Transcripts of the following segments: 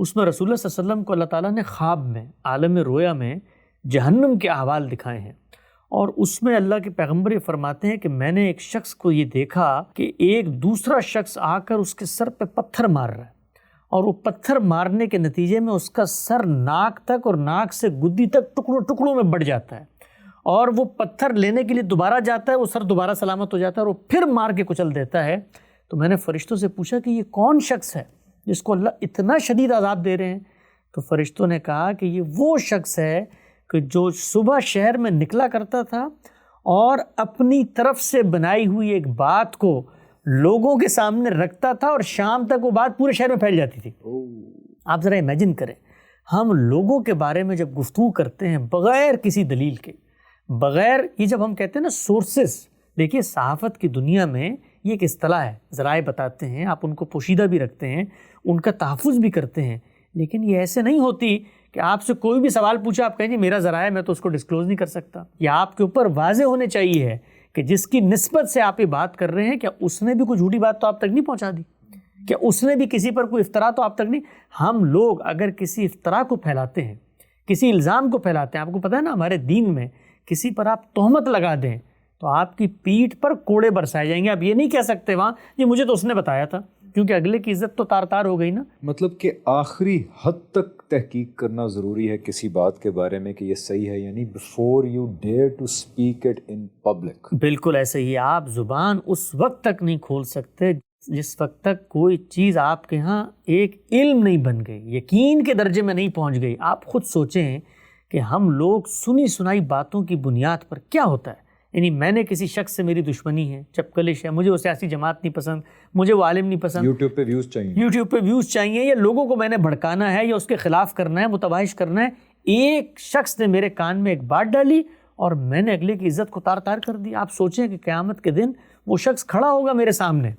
اس میں رسول اللہ صلی اللہ علیہ وسلم کو اللہ تعالیٰ نے خواب میں عالم رویا میں جہنم کے احوال دکھائے ہیں، اور اس میں اللہ کے پیغمبر یہ فرماتے ہیں کہ میں نے ایک شخص کو یہ دیکھا کہ ایک دوسرا شخص آ کر اس کے سر پہ پتھر مار رہا ہے، اور وہ پتھر مارنے کے نتیجے میں اس کا سر ناک تک اور ناک سے گدی تک ٹکڑوں ٹکڑوں میں بڑھ جاتا ہے، اور وہ پتھر لینے کے لیے دوبارہ جاتا ہے، وہ سر دوبارہ سلامت ہو جاتا ہے اور وہ پھر مار کے کچل دیتا ہے۔ تو میں نے فرشتوں سے پوچھا کہ یہ کون شخص ہے جس کو اللہ اتنا شدید عذاب دے رہے ہیں؟ تو فرشتوں نے کہا کہ یہ وہ شخص ہے کہ جو صبح شہر میں نکلا کرتا تھا اور اپنی طرف سے بنائی ہوئی ایک بات کو لوگوں کے سامنے رکھتا تھا، اور شام تک وہ بات پورے شہر میں پھیل جاتی تھی۔ آپ ذرا امیجن کریں، ہم لوگوں کے بارے میں جب گفتگو کرتے ہیں بغیر کسی دلیل کے، بغیر یہ جب ہم کہتے ہیں نا سورسز، دیکھیے صحافت کی دنیا میں یہ ایک اصطلاح ہے، ذرائع بتاتے ہیں، آپ ان کو پوشیدہ بھی رکھتے ہیں، ان کا تحفظ بھی کرتے ہیں، لیکن یہ ایسے نہیں ہوتی کہ آپ سے کوئی بھی سوال پوچھا آپ کہیں جی میرا ذرائع ہے، میں تو اس کو ڈسکلوز نہیں کر سکتا۔ یہ آپ کے اوپر واضح ہونے چاہیے ہے کہ جس کی نسبت سے آپ یہ بات کر رہے ہیں کیا اس نے بھی کوئی جھوٹی بات تو آپ تک نہیں پہنچا دی، کیا اس نے بھی کسی پر کوئی افطرا تو آپ تک نہیں۔ ہم لوگ اگر کسی افطرا کو پھیلاتے ہیں، کسی الزام کو پھیلاتے ہیں، آپ کو پتہ ہے نا ہمارے دین میں کسی پر آپ تہمت لگا دیں تو آپ کی پیٹھ پر کوڑے برسائے جائیں گے۔ آپ یہ نہیں کہہ سکتے وہاں جی مجھے تو اس نے بتایا تھا، کیونکہ اگلے کی عزت تو تار تار ہو گئی نا۔ مطلب کہ آخری حد تک تحقیق کرنا ضروری ہے کسی بات کے بارے میں کہ یہ صحیح ہے، یعنی before you dare to speak it in public۔ بالکل ایسے ہی، آپ زبان اس وقت تک نہیں کھول سکتے جس وقت تک کوئی چیز آپ کے ہاں ایک علم نہیں بن گئی، یقین کے درجے میں نہیں پہنچ گئی۔ آپ خود سوچیں کہ ہم لوگ سنی سنائی باتوں کی بنیاد پر کیا ہوتا ہے، یعنی میں نے کسی شخص سے میری دشمنی ہے، چپکلش ہے، مجھے وہ سیاسی جماعت نہیں پسند، مجھے وہ عالم نہیں پسند، یوٹیوب پہ ویوز چاہیے، یوٹیوب پہ ویوز چاہیے، یا لوگوں کو میں نے بھڑکانا ہے یا اس کے خلاف کرنا ہے، متباہش کرنا ہے۔ ایک شخص نے میرے کان میں ایک بات ڈالی اور میں نے اگلے کی عزت کو تار تار کر دی۔ آپ سوچیں کہ قیامت کے دن وہ شخص کھڑا ہوگا میرے سامنے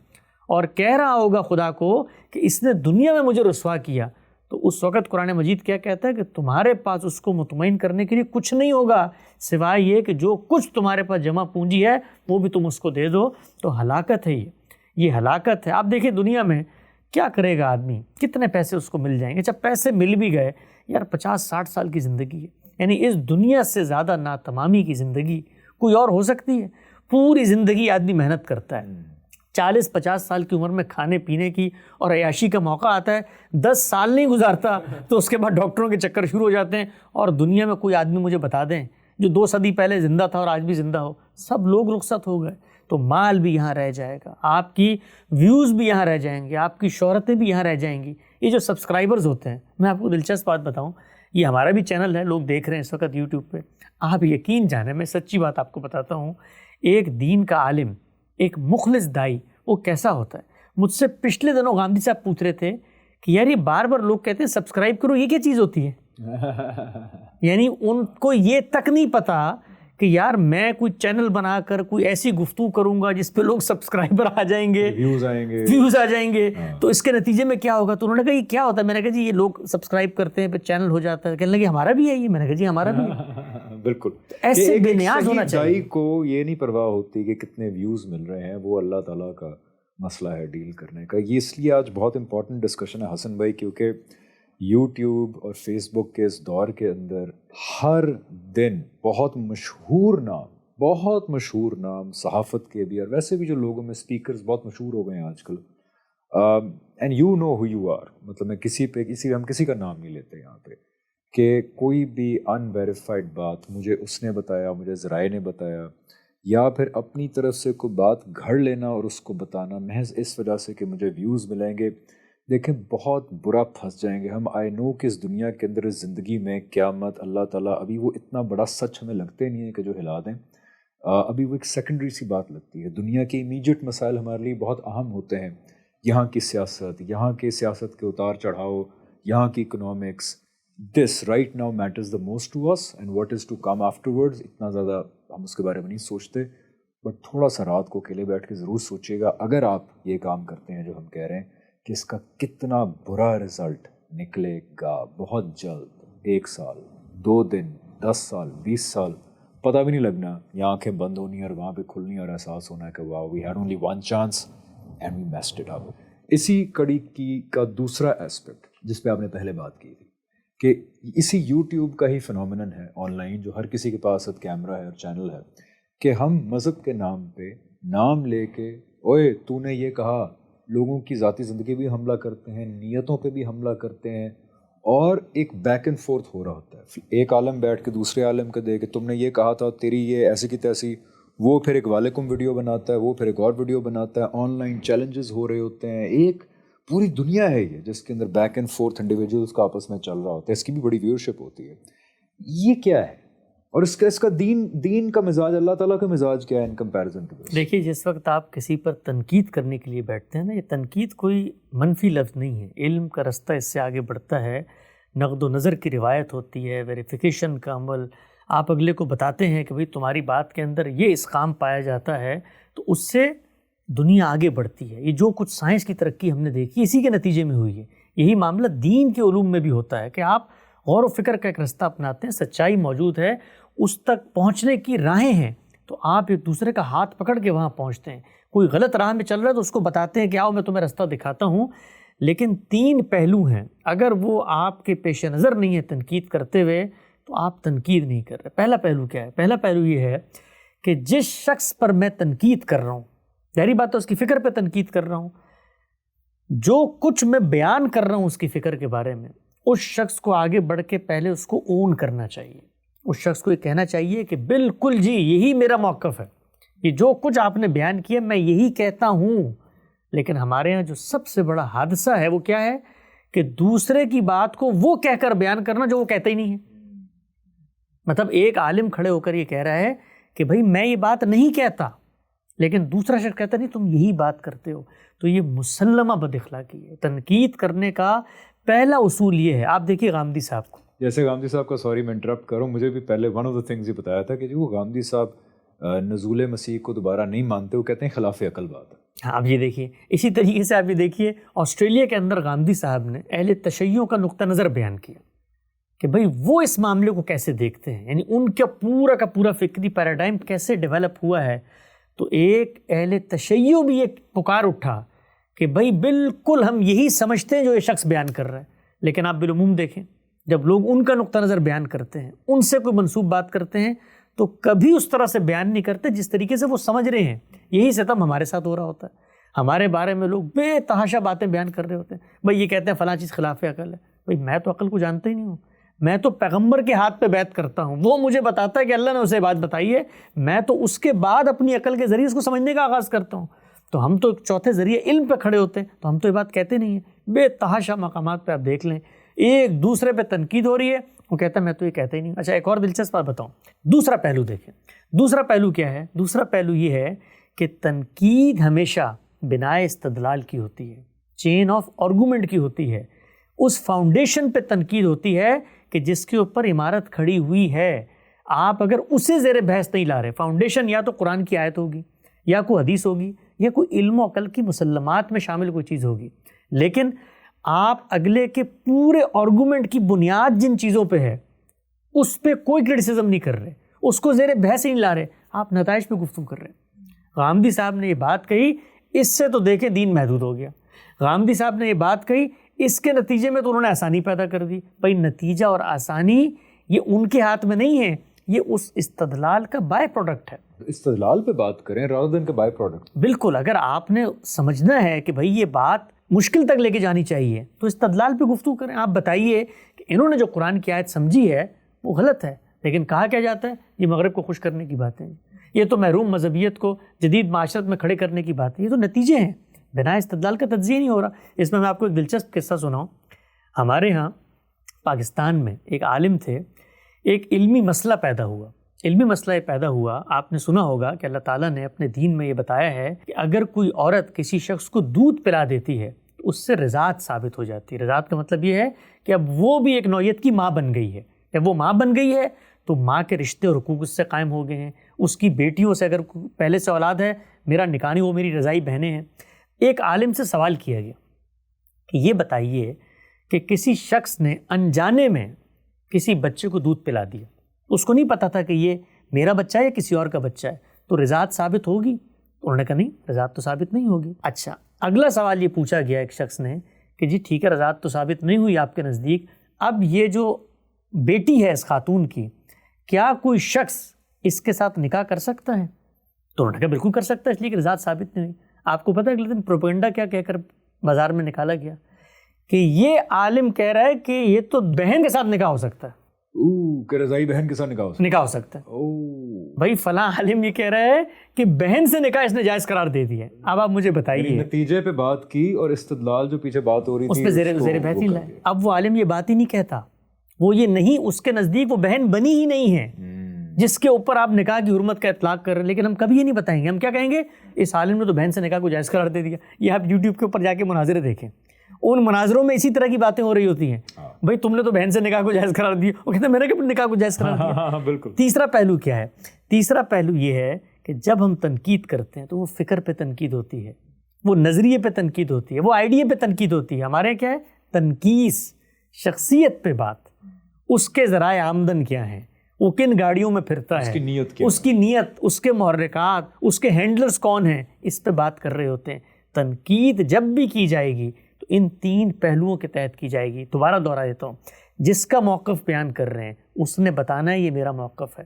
اور کہہ رہا ہوگا خدا کو کہ اس نے دنیا میں مجھے رسوا کیا، تو اس وقت قرآن مجید کیا کہتا ہے کہ تمہارے پاس اس کو مطمئن کرنے کے لیے کچھ نہیں ہوگا سوائے یہ کہ جو کچھ تمہارے پاس جمع پونجی ہے وہ بھی تم اس کو دے دو۔ تو ہلاکت ہے، یہ ہلاکت ہے۔ آپ دیکھیں دنیا میں کیا کرے گا آدمی، کتنے پیسے اس کو مل جائیں گے، جب پیسے مل بھی گئے یار 50-60 سال کی زندگی ہے، یعنی اس دنیا سے زیادہ ناتمامی کی زندگی کوئی اور ہو سکتی ہے؟ پوری زندگی آدمی محنت کرتا ہے، 40-50 سال کی عمر میں کھانے پینے کی اور عیاشی کا موقع آتا ہے، 10 سال نہیں گزارتا تو اس کے بعد ڈاکٹروں کے چکر شروع ہو جاتے ہیں۔ اور دنیا میں کوئی آدمی مجھے بتا دیں جو 2 صدی پہلے زندہ تھا اور آج بھی زندہ ہو، سب لوگ رخصت ہو گئے۔ تو مال بھی یہاں رہ جائے گا، آپ کی ویوز بھی یہاں رہ جائیں گے، آپ کی شہرتیں بھی یہاں رہ جائیں گی۔ یہ جو سبسکرائبرز ہوتے ہیں، میں آپ کو دلچسپ بات بتاؤں، یہ ہمارا بھی چینل ہے، لوگ دیکھ رہے ہیں اس وقت یوٹیوب پہ، آپ یقین جانیں میں سچی بات آپ کو بتاتا ہوں، ایک دین کا عالم، ایک مخلص دائی وہ کیسا ہوتا ہے۔ مجھ سے پچھلے دنوں گاندھی صاحب پوچھ رہے تھے کہ یار یہ بار بار لوگ کہتے ہیں سبسکرائب کرو، یہ کیا چیز ہوتی ہے؟ یعنی ان کو یہ تک نہیں پتا کہ یار میں کوئی چینل بنا کر کوئی ایسی گفتگو کروں گا جس پہ لوگ سبسکرائبر آ جائیں گے، ویوز آ جائیں گے، تو اس کے نتیجے میں کیا ہوگا؟ تو انہوں نے کہا یہ کیا ہوتا ہے؟ میں نے کہا جی یہ لوگ سبسکرائب کرتے ہیں پھر چینل ہو جاتا ہے، کہنے لگے ہمارا بھی ہے یہ، میں نے کہا جی ہمارا بھی ہے۔ بالکل ایسے بے نیاز ہونا چاہیے۔ دائی کو یہ نہیں پرواہ ہوتی کہ کتنے ویوز مل رہے ہیں، وہ اللہ تعالیٰ کا مسئلہ ہے ڈیل کرنے کا۔ یہ اس لیے آج بہت امپورٹنٹ ڈسکشن ہے حسن بھائی، کیونکہ یوٹیوب اور فیس بک کے اس دور کے اندر ہر دن بہت مشہور نام صحافت کے بھی اور ویسے بھی جو لوگوں میں اسپیکرز بہت مشہور ہو گئے ہیں آج کل، and you know who you are, مطلب میں ہم کسی کا نام نہیں لیتے یہاں پہ، کہ کوئی بھی ان ویریفائڈ بات مجھے اس نے بتایا، مجھے ذرائع نے بتایا، یا پھر اپنی طرف سے کوئی بات گھڑ لینا اور اس کو بتانا محض اس وجہ سے کہ مجھے ویوز ملیں گے، دیکھیں بہت برا پھنس جائیں گے ہم۔ آئی نو کہ اس دنیا کے اندر اس زندگی میں قیامت اللہ تعالیٰ ابھی وہ اتنا بڑا سچ ہمیں لگتے نہیں ہے کہ جو ہلا دیں، ابھی وہ ایک سیکنڈری سی بات لگتی ہے۔ دنیا کے امیجیٹ مسائل ہمارے لیے بہت اہم ہوتے ہیں، یہاں کی سیاست، یہاں کے سیاست کے اتار چڑھاؤ، یہاں کی economics, this right now matters the most to us, and what is to come afterwards اتنا زیادہ ہم اس کے بارے میں نہیں سوچتے، بٹ تھوڑا سا رات کو اکیلے بیٹھ کے ضرور سوچیے گا اگر آپ یہ کام کرتے ہیں جو ہم کہہ رہے ہیں، کہ اس کا کتنا برا رزلٹ نکلے گا بہت جلد۔ 1 سال، 2 دن، 10 سال، 20 سال، پتہ بھی نہیں لگنا، یہاں آنکھیں بند ہونی اور وہاں پہ کھلنی اور احساس ہونا ہے کہ wow we had only one chance and we missed it up. اسی کڑی کا دوسرا اسپیکٹ جس پہ آپ نے پہلے بات کی تھی کہ اسی یوٹیوب کا ہی فنومینن ہے آن لائن، جو ہر کسی کے پاس اب کیمرہ ہے اور چینل ہے، کہ ہم مذہب کے نام پہ نام لے کے اوئے تو نے یہ کہا، لوگوں کی ذاتی زندگی بھی حملہ کرتے ہیں، نیتوں پہ بھی حملہ کرتے ہیں، اور ایک بیک اینڈ فورتھ ہو رہا ہوتا ہے. ایک عالم بیٹھ کے دوسرے عالم کو دے کہ تم نے یہ کہا تھا، تیری یہ ایسی کی تیسی، وہ پھر ایک وعلیکم ویڈیو بناتا ہے، وہ پھر ایک اور ویڈیو بناتا ہے. آن لائن چیلنجز ہو رہے ہوتے ہیں، ایک پوری دنیا ہے یہ جس کے اندر بیک اینڈ فورتھ انڈیویجولس کا آپس میں چل رہا ہوتا ہے. اس کی بھی بڑی ویورشپ ہوتی ہے. یہ کیا ہے اور اس کا دین کا مزاج، اللہ تعالیٰ کا مزاج کیا ہے ان کمپیریزن ٹو دس؟ دیکھیے، جس وقت آپ کسی پر تنقید کرنے کے لیے بیٹھتے ہیں نا، یہ تنقید کوئی منفی لفظ نہیں ہے. علم کا رستہ اس سے آگے بڑھتا ہے، نقد و نظر کی روایت ہوتی ہے، ویریفیکیشن کا عمل. آپ اگلے کو بتاتے ہیں کہ بھئی تمہاری بات کے اندر یہ اسقام پایا جاتا ہے، تو اس سے دنیا آگے بڑھتی ہے. یہ جو کچھ سائنس کی ترقی ہم نے دیکھی اسی کے نتیجے میں ہوئی ہے. یہی معاملہ دین کے علوم میں بھی ہوتا ہے کہ آپ غور و فکر کا ایک رستہ اپناتے ہیں، سچائی موجود ہے، اس تک پہنچنے کی راہیں ہیں، تو آپ ایک دوسرے کا ہاتھ پکڑ کے وہاں پہنچتے ہیں. کوئی غلط راہ میں چل رہا ہے تو اس کو بتاتے ہیں کہ آؤ میں تمہیں رستہ دکھاتا ہوں. لیکن 3 پہلو ہیں، اگر وہ آپ کے پیش نظر نہیں ہے تنقید کرتے ہوئے تو آپ تنقید نہیں کر رہے. پہلا پہلو کیا ہے؟ پہلا پہلو یہ ہے کہ جس شخص پر میں تنقید کر رہا ہوں، ظاہری بات ہے اس کی فکر پہ تنقید کر رہا ہوں، جو کچھ میں بیان کر رہا ہوں اس کی فکر کے بارے میں، اس شخص کو آگے بڑھ کے پہلے اس کو اون کرنا چاہیے. اس شخص کو یہ کہنا چاہیے کہ بالکل جی یہی میرا موقف ہے، یہ جو کچھ آپ نے بیان کیا میں یہی کہتا ہوں. لیکن ہمارے ہاں جو سب سے بڑا حادثہ ہے وہ کیا ہے کہ دوسرے کی بات کو وہ کہہ کر بیان کرنا جو وہ کہتا ہی نہیں ہے. مطلب ایک عالم کھڑے ہو کر یہ کہہ رہا ہے کہ بھئی میں یہ بات نہیں کہتا، لیکن دوسرا شخص کہتا نہیں تم یہی بات کرتے ہو. تو یہ مسلمہ بد اخلاقی ہے. تنقید کرنے کا پہلا اصول یہ ہے. آپ دیکھیے غامدی صاحب کو، جیسے غامدی صاحب کا، سوری میں انٹرپٹ کروں، مجھے بھی پہلے ون آف دا تھنگز یہ بتایا تھا کہ جو غامدی صاحب نزول مسیح کو دوبارہ نہیں مانتے، وہ کہتے ہیں خلاف عقل بات ہے. ہاں اب یہ دیکھیے، اسی طریقے سے آپ یہ دیکھیے آسٹریلیا کے اندر غامدی صاحب نے اہل تشیع کا نقطہ نظر بیان کیا کہ بھئی وہ اس معاملے کو کیسے دیکھتے ہیں، یعنی ان کا پورا فکری پیراڈائم کیسے ڈیولپ ہوا ہے. تو ایک اہل تشیع بھی ایک پکار اٹھا کہ بھئی بالکل ہم یہی سمجھتے ہیں جو یہ شخص بیان کر رہا ہے. لیکن آپ بالعموم دیکھیں، جب لوگ ان کا نقطہ نظر بیان کرتے ہیں، ان سے کوئی منسوب بات کرتے ہیں، تو کبھی اس طرح سے بیان نہیں کرتے جس طریقے سے وہ سمجھ رہے ہیں. یہی ستم ہمارے ساتھ ہو رہا ہوتا ہے. ہمارے بارے میں لوگ بے تحاشا باتیں بیان کر رہے ہوتے ہیں. بھئی یہ کہتے ہیں فلاں چیز خلاف عقل ہے. بھئی میں تو عقل کو جانتا ہی نہیں ہوں، میں تو پیغمبر کے ہاتھ پہ بیعت کرتا ہوں، وہ مجھے بتاتا ہے کہ اللہ نے اسے بات بتائی ہے، میں تو اس کے بعد اپنی عقل کے ذریعے اس کو سمجھنے کا آغاز کرتا ہوں. تو ہم تو چوتھے ذریعے علم پہ کھڑے ہوتے ہیں، تو ہم تو یہ بات کہتے نہیں ہیں. بے تحاشا مقامات پہ آپ دیکھ لیں، ایک دوسرے پہ تنقید ہو رہی ہے، وہ کہتا ہے میں تو یہ کہتا ہی نہیں. اچھا ایک اور دلچسپ بات بتاؤں، دوسرا پہلو دیکھیں. دوسرا پہلو کیا ہے؟ دوسرا پہلو یہ ہے کہ تنقید ہمیشہ بنائے استدلال کی ہوتی ہے، چین آف آرگومنٹ کی ہوتی ہے. اس فاؤنڈیشن پہ تنقید ہوتی ہے کہ جس کے اوپر عمارت کھڑی ہوئی ہے. آپ اگر اسے زیر بحث نہیں لا رہے، فاؤنڈیشن یا تو قرآن کی آیت ہوگی، یا کوئی حدیث ہوگی، یا کوئی علم و عقل کی مسلمات میں شامل کوئی چیز ہوگی، لیکن آپ اگلے کے پورے آرگومنٹ کی بنیاد جن چیزوں پہ ہے اس پہ کوئی کرٹیسزم نہیں کر رہے، اس کو زیر بحث نہیں لا رہے، آپ نتائج پہ گفتگو کر رہے ہیں. غامدی صاحب نے یہ بات کہی، اس سے تو دیکھیں دین محدود ہو گیا. غامدی صاحب نے یہ بات کہی، اس کے نتیجے میں تو انہوں نے آسانی پیدا کر دی. بھائی نتیجہ اور آسانی یہ ان کے ہاتھ میں نہیں ہے، یہ اس استدلال کا بائی پروڈکٹ ہے. استدلال پہ بات کریں rather than کہ بائی پروڈکٹ. بالکل، اگر آپ نے سمجھنا ہے کہ بھائی یہ بات مشکل تک لے کے جانی چاہیے تو استدلال پہ گفتگو کریں. آپ بتائیے کہ انہوں نے جو قرآن کی آیت سمجھی ہے وہ غلط ہے، لیکن کہا کیا جاتا ہے یہ مغرب کو خوش کرنے کی باتیں، یہ تو محروم مذہبیت کو جدید معاشرت میں کھڑے کرنے کی باتیں. یہ تو نتیجے ہیں، بنا استدلال کا تجزیہ نہیں ہو رہا. اس میں آپ کو ایک دلچسپ قصہ سناؤں. ہمارے ہاں پاکستان میں ایک عالم تھے، ایک علمی مسئلہ پیدا ہوا. علمی مسئلہ یہ پیدا ہوا، آپ نے سنا ہوگا کہ اللہ تعالیٰ نے اپنے دین میں یہ بتایا ہے کہ اگر کوئی عورت کسی شخص کو دودھ پلا دیتی ہے تو اس سے رضاعت ثابت ہو جاتی ہے. رضاعت کا مطلب یہ ہے کہ اب وہ بھی ایک نوعیت کی ماں بن گئی ہے. جب وہ ماں بن گئی ہے تو ماں کے رشتے اور حقوق اس سے قائم ہو گئے ہیں. اس کی بیٹیوں سے اگر پہلے سے اولاد ہے، میرا نکاح نہیں، وہ میری رضائی بہنیں ہیں. ایک عالم سے سوال کیا گیا کہ یہ بتائیے کہ کسی شخص نے انجانے میں کسی بچے کو دودھ پلا دیا، اس کو نہیں پتا تھا کہ یہ میرا بچہ ہے یا کسی اور کا بچہ ہے، تو رضاعت ثابت ہوگی؟ تو انہوں نے کہا نہیں، رضاعت تو ثابت نہیں ہوگی. اچھا، اگلا سوال یہ پوچھا گیا ایک شخص نے کہ جی ٹھیک ہے رضاعت تو ثابت نہیں ہوئی آپ کے نزدیک، اب یہ جو بیٹی ہے اس خاتون کی، کیا کوئی شخص اس کے ساتھ نکاح کر سکتا ہے؟ تو انہوں نے کہا بالکل کر سکتا ہے، اس لیے کہ رضاعت ثابت نہیں ہوئی۔ آپ کو پتہ ہے اگلے دن پروپیگنڈا کیا کہہ کر بازار میں نکالا گیا کہ یہ عالم کہہ رہا ہے کہ یہ تو بہن کے ساتھ نکاح ہو سکتا ہے، کہ رضائی بہن کے ساتھ نکاح ہو سکتا ہے۔ بھائی فلاں عالم یہ کہہ رہا ہے کہ بہن سے نکاح اس نے جائز قرار دے دیا ہے۔ اب آپ مجھے بتائیے، نتیجے پہ بات کی اور استدلال جو پیچھے بات ہو رہی تھی اس پہ زیر بحث ہی لائے۔ اب وہ عالم یہ بات ہی نہیں کہتا، وہ یہ نہیں، اس کے نزدیک وہ بہن بنی ہی نہیں ہے جس کے اوپر آپ نکاح کی حرمت کا اطلاق کر رہے ہیں۔ لیکن ہم کبھی یہ نہیں بتائیں گے، ہم کیا کہیں گے، اس عالم نے تو بہن سے نکاح کو جائز قرار دے دیا۔ یہ آپ یوٹیوب کے اوپر جا کے مناظرے دیکھیں، ان مناظروں میں اسی طرح کی باتیں ہو رہی ہوتی ہیں، بھائی تم نے تو بہن سے نکاح کو جائز قرار دیا، وہ کہتے ہیں میں نے کب نکاح کو جائز قرار دیا۔ بالکل۔ تیسرا پہلو کیا ہے؟ تیسرا پہلو یہ ہے کہ جب ہم تنقید کرتے ہیں تو وہ فکر پہ تنقید ہوتی ہے، وہ نظریے پہ تنقید ہوتی ہے، وہ آئیڈیا پہ تنقید ہوتی ہے۔ ہمارے کیا ہے؟ تنقیص، شخصیت پہ بات، اس کے ذرائع آمدن کیا ہیں، وہ کن گاڑیوں میں پھرتا ہے، اس کی نیت، اس کے محرکات، اس کے ہینڈلرز کون ہیں، اس پہ بات کر رہے ہوتے ہیں۔ تنقید جب بھی کی جائے گی تو ان تین پہلوؤں کے تحت کی جائے گی۔ دوبارہ دوہرا دیتا ہوں، جس کا موقف بیان کر رہے ہیں اس نے بتانا ہے یہ میرا موقف ہے،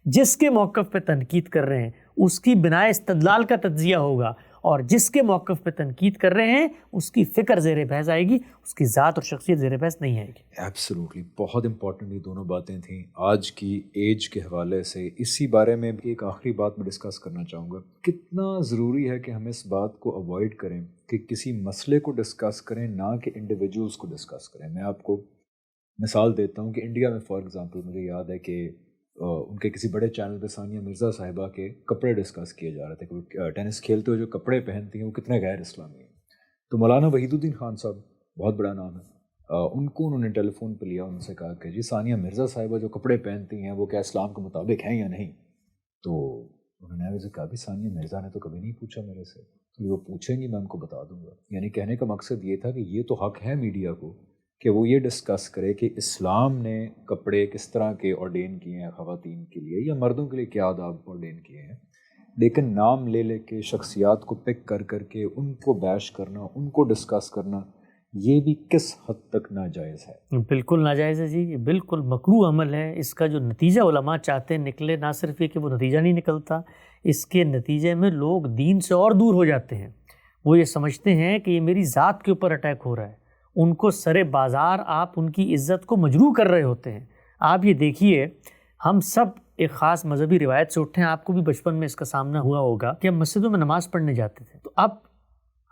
جس کے موقف پہ تنقید کر رہے ہیں اس کی بنائے استدلال کا تجزیہ ہوگا، اور جس کے موقف پہ تنقید کر رہے ہیں اس کی فکر زیر بحث آئے گی، اس کی ذات اور شخصیت زیر بحث نہیں آئے گی۔ ایبسلیوٹلی، بہت امپورٹنٹ یہ دونوں باتیں تھیں آج کی ایج کے حوالے سے۔ اسی بارے میں ایک آخری بات میں ڈسکس کرنا چاہوں گا، کتنا ضروری ہے کہ ہم اس بات کو اوائڈ کریں کہ کسی مسئلے کو ڈسکس کریں، نہ کہ انڈیویجولس کو ڈسکس کریں۔ میں آپ کو مثال دیتا ہوں کہ انڈیا میں فار ایگزامپل مجھے یاد ہے کہ ان کے کسی بڑے چینل پہ ثانیہ مرزا صاحبہ کے کپڑے ڈسکس کیے جا رہے تھے کہ وہ ٹینس کھیلتے ہوئے جو کپڑے پہنتی ہیں وہ کتنے غیر اسلامی ہیں۔ تو مولانا وحید الدین خان صاحب، بہت بڑا نام ہے، انہوں نے ٹیلی فون پہ لیا، ان سے کہا کہ جی ثانیہ مرزا صاحبہ جو کپڑے پہنتی ہیں وہ کیا اسلام کے مطابق ہیں یا نہیں؟ تو انہوں نے مجھے کہا بھی ثانیہ مرزا نے تو کبھی نہیں پوچھا میرے سے، تو وہ پوچھیں گی میں ان کو بتا دوں گا۔ یعنی کہنے کا مقصد یہ تھا کہ یہ تو حق ہے میڈیا کو کہ وہ یہ ڈسکس کرے کہ اسلام نے کپڑے کس طرح کے آرڈین کیے ہیں خواتین کے لیے یا مردوں کے لیے کیا آداب آرڈین کیے ہیں، لیکن نام لے لے کے شخصیات کو پک کر کر کے ان کو بیش کرنا، ان کو ڈسکس کرنا، یہ بھی کس حد تک ناجائز ہے؟ بالکل ناجائز ہے جی، یہ بالکل مکروہ عمل ہے۔ اس کا جو نتیجہ علماء چاہتے ہیں نکلے، نہ صرف یہ کہ وہ نتیجہ نہیں نکلتا، اس کے نتیجے میں لوگ دین سے اور دور ہو جاتے ہیں۔ وہ یہ سمجھتے ہیں کہ یہ میری ذات کے اوپر اٹیک ہو رہا ہے، ان کو سرے بازار آپ ان کی عزت کو مجروح کر رہے ہوتے ہیں۔ آپ یہ دیکھیے، ہم سب ایک خاص مذہبی روایت سے اٹھے ہیں، آپ کو بھی بچپن میں اس کا سامنا ہوا ہوگا کہ ہم مسجدوں میں نماز پڑھنے جاتے تھے، تو اب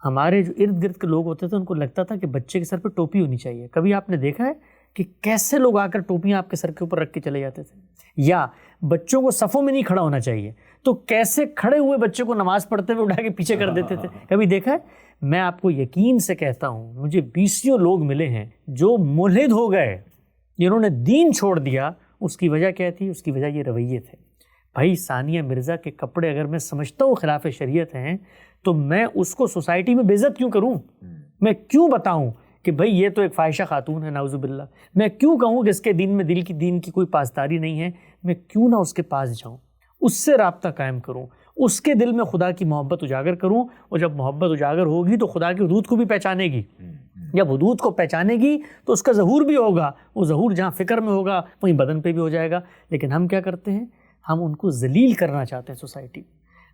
ہمارے جو ارد گرد کے لوگ ہوتے تھے ان کو لگتا تھا کہ بچے کے سر پہ ٹوپی ہونی چاہیے۔ کبھی آپ نے دیکھا ہے کہ کیسے لوگ آ کر ٹوپیاں آپ کے سر کے اوپر رکھ کے چلے جاتے تھے؟ یا بچوں کو صفوں میں نہیں کھڑا ہونا چاہیے تو کیسے کھڑے ہوئے بچے کو نماز پڑھتے ہوئے اٹھا کے پیچھے کر دیتے تھے؟ کبھی دیکھا ہے؟ میں آپ کو یقین سے کہتا ہوں، مجھے بیسیوں لوگ ملے ہیں جو ملحد ہو گئے، جنہوں نے دین چھوڑ دیا۔ اس کی وجہ کیا تھی؟ اس کی وجہ یہ رویے تھے۔ بھائی ثانیہ مرزا کے کپڑے اگر میں سمجھتا ہوں خلاف شریعت ہیں تو میں اس کو سوسائٹی میں بے عزت کیوں کروں؟ میں کیوں بتاؤں کہ بھائی یہ تو ایک فاحشہ خاتون ہے، نعوذ باللہ؟ میں کیوں کہوں کہ اس کے دین میں دین کی کوئی پاسداری نہیں ہے؟ میں کیوں نہ اس کے پاس جاؤں، اس سے رابطہ قائم کروں، اس کے دل میں خدا کی محبت اجاگر کروں، اور جب محبت اجاگر ہوگی تو خدا کی حدود کو بھی پہچانے گی۔ جب حدود کو پہچانے گی تو اس کا ظہور بھی ہوگا، وہ ظہور جہاں فکر میں ہوگا وہیں بدن پہ بھی ہو جائے گا۔ لیکن ہم کیا کرتے ہیں؟ ہم ان کو ذلیل کرنا چاہتے ہیں سوسائٹی،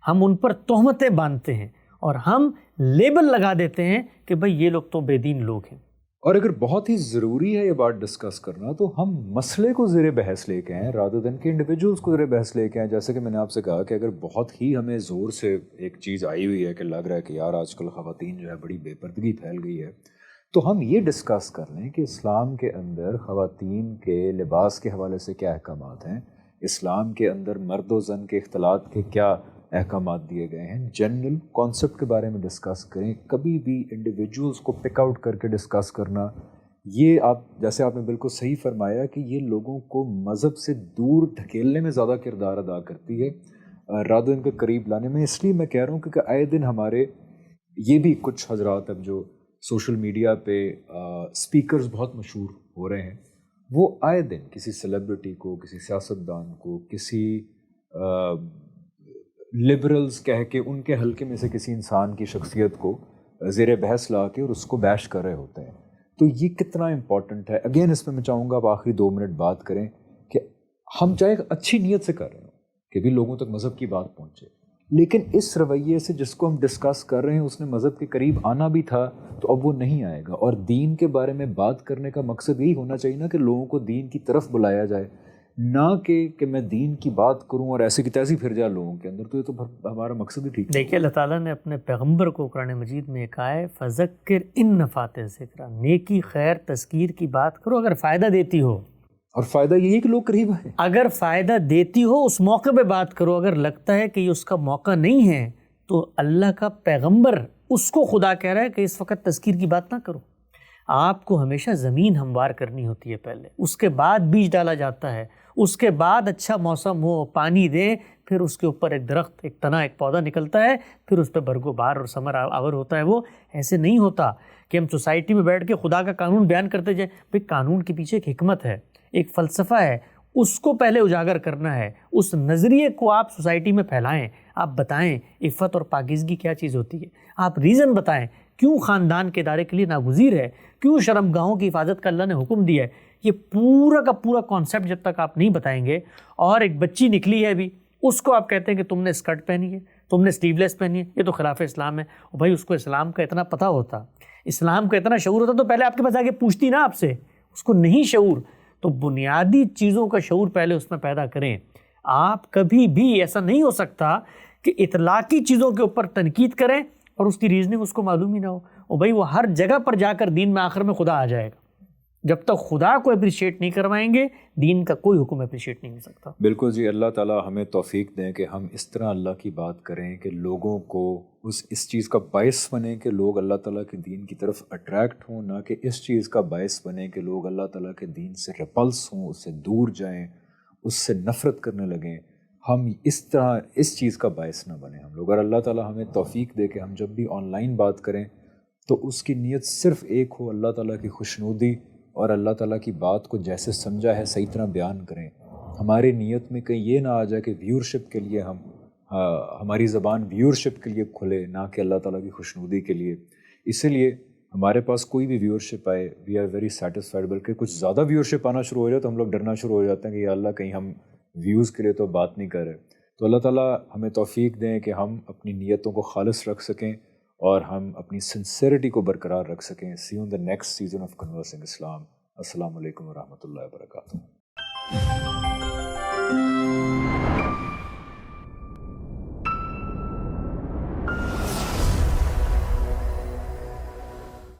ہم ان پر تہمتیں باندھتے ہیں اور ہم لیبل لگا دیتے ہیں کہ بھئی یہ لوگ تو بے دین لوگ ہیں۔ اور اگر بہت ہی ضروری ہے یہ بات ڈسکس کرنا تو ہم مسئلے کو زیر بحث لے کے آئیں رادر دین کہ انڈیویجولس کو زیر بحث لے کے آئیں۔ جیسے کہ میں نے آپ سے کہا کہ اگر بہت ہی ہمیں زور سے ایک چیز آئی ہوئی ہے کہ لگ رہا ہے کہ یار آج کل خواتین جو ہے بڑی بے پردگی پھیل گئی ہے، تو ہم یہ ڈسکس کر لیں کہ اسلام کے اندر خواتین کے لباس کے حوالے سے کیا احکامات ہیں، اسلام کے اندر مرد و زن کے اختلاط کے کیا احکامات دیے گئے ہیں، جنرل کانسیپٹ کے بارے میں ڈسکس کریں۔ کبھی بھی انڈیویجولس کو پک آؤٹ کر کے ڈسکس کرنا، یہ جیسے آپ نے بالکل صحیح فرمایا کہ یہ لوگوں کو مذہب سے دور دھکیلنے میں زیادہ کردار ادا کرتی ہے رادر ان کے قریب لانے میں۔ اس لیے میں کہہ رہا ہوں کہ آئے دن ہمارے یہ بھی کچھ حضرات اب جو سوشل میڈیا پہ اسپیکرز بہت مشہور ہو رہے ہیں، وہ آئے دن کسی سیلیبریٹی کو، کسی سیاستدان کو، کسی لبرلز کہہ کے ان کے حلقے میں سے کسی انسان کی شخصیت کو زیر بحث لا کے اور اس کو بیش کر رہے ہوتے ہیں۔ تو یہ کتنا امپورٹنٹ ہے. اگین اس میں میں چاہوں گا آپ آخری 2 منٹ بات کریں کہ ہم چاہے اچھی نیت سے کر رہے ہوں کہ بھی لوگوں تک مذہب کی بات پہنچے، لیکن اس رویے سے جس کو ہم ڈسکس کر رہے ہیں اس نے مذہب کے قریب آنا بھی تھا تو اب وہ نہیں آئے گا. اور دین کے بارے میں بات کرنے کا مقصد یہی ہونا چاہیے نا کہ لوگوں کو دین کی طرف بلایا جائے، نہ کہ میں دین کی بات کروں اور ایسے کی تیزی پھر جائے لوگوں کے اندر. تو یہ تو ہمارا مقصد ہی ٹھیک ہے. دیکھیے اللہ تعالیٰ نے اپنے پیغمبر کو قرآن مجید میں کہا ہے فذکر ان نفعت ذکر، نیکی خیر تذکیر کی بات کرو اگر فائدہ دیتی ہو. اور فائدہ یہی ہے کہ لوگ قریب آئیں. اگر فائدہ دیتی ہو اس موقع پہ بات کرو، اگر لگتا ہے کہ یہ اس کا موقع نہیں ہے تو اللہ کا پیغمبر اس کو خدا کہہ رہا ہے کہ اس وقت تذکیر کی بات نہ کرو. آپ کو ہمیشہ زمین ہموار کرنی ہوتی ہے پہلے، اس کے بعد بیج ڈالا جاتا ہے، اس کے بعد اچھا موسم ہو، پانی دے، پھر اس کے اوپر ایک درخت، ایک تنا، ایک پودا نکلتا ہے، پھر اس پہ برگ و بہار اور ثمر آور ہوتا ہے. وہ ایسے نہیں ہوتا کہ ہم سوسائٹی میں بیٹھ کے خدا کا قانون بیان کرتے جائیں. بھئی قانون کے پیچھے ایک حکمت ہے، ایک فلسفہ ہے، اس کو پہلے اجاگر کرنا ہے، اس نظریے کو آپ سوسائٹی میں پھیلائیں. آپ بتائیں عفت اور پاکیزگی کیا چیز ہوتی ہے، آپ ریزن بتائیں کیوں خاندان کے ادارے کے لیے ناگزیر ہے، کیوں شرمگاہوں کی حفاظت کا اللہ نے حکم دیا ہے. یہ پورا کا پورا کانسیپٹ جب تک آپ نہیں بتائیں گے، اور ایک بچی نکلی ہے ابھی اس کو آپ کہتے ہیں کہ تم نے اسکرٹ پہنی ہے، تم نے سلیو لیس پہنی ہے، یہ تو خلاف اسلام ہے. اور بھائی اس کو اسلام کا اتنا پتہ ہوتا، اسلام کا اتنا شعور ہوتا تو پہلے آپ کے پاس آگے پوچھتی نا آپ سے. اس کو نہیں شعور، تو بنیادی چیزوں کا شعور پہلے اس میں پیدا کریں. آپ کبھی بھی ایسا نہیں ہو سکتا کہ اطلاقی چیزوں کے اوپر تنقید کریں اور اس کی ریزننگ اس کو معلوم ہی نہ ہو. اور بھائی وہ ہر جگہ پر جا کر دین میں آخر میں خدا آ جائے گا. جب تک خدا کو اپریشیٹ نہیں کروائیں گے دین کا کوئی حکم اپریشیٹ نہیں ہو سکتا. بالکل جی. اللہ تعالیٰ ہمیں توفیق دیں کہ ہم اس طرح اللہ کی بات کریں کہ لوگوں کو اس چیز کا باعث بنیں کہ لوگ اللہ تعالیٰ کے دین کی طرف اٹریکٹ ہوں، نہ کہ اس چیز کا باعث بنیں کہ لوگ اللہ تعالیٰ کے دین سے ریپلس ہوں، اس سے دور جائیں، اس سے نفرت کرنے لگیں. ہم اس طرح اس چیز کا باعث نہ بنیں ہم لوگ. اور اللہ تعالیٰ ہمیں توفیق دے کہ ہم جب بھی آن لائن بات کریں تو اس کی نیت صرف ایک ہو، اللہ تعالیٰ کی خوشنودی، اور اللہ تعالیٰ کی بات کو جیسے سمجھا ہے صحیح طرح بیان کریں. ہماری نیت میں کہیں یہ نہ آ جائے کہ ویورشپ کے لیے ہماری زبان ویورشپ کے لیے کھلے، نہ کہ اللہ تعالیٰ کی خوشنودی کے لیے. اسی لیے ہمارے پاس کوئی بھی ویورشپ آئے وی آر ویری سیٹسفائڈ. بلکہ کچھ زیادہ ویورشپ آنا شروع ہو جائے تو ہم لوگ ڈرنا شروع ہو جاتے ہیں کہ یا اللہ کہیں ہم ویوز کے لیے تو بات نہیں کر رہے. تو اللہ تعالیٰ ہمیں توفیق دیں کہ ہم اپنی نیتوں کو خالص رکھ سکیں اور ہم اپنی سنسیریٹی کو برقرار رکھ سکیں. See you in the next season of conversing Islam. السلام علیکم ورحمۃ اللہ وبرکاتہ.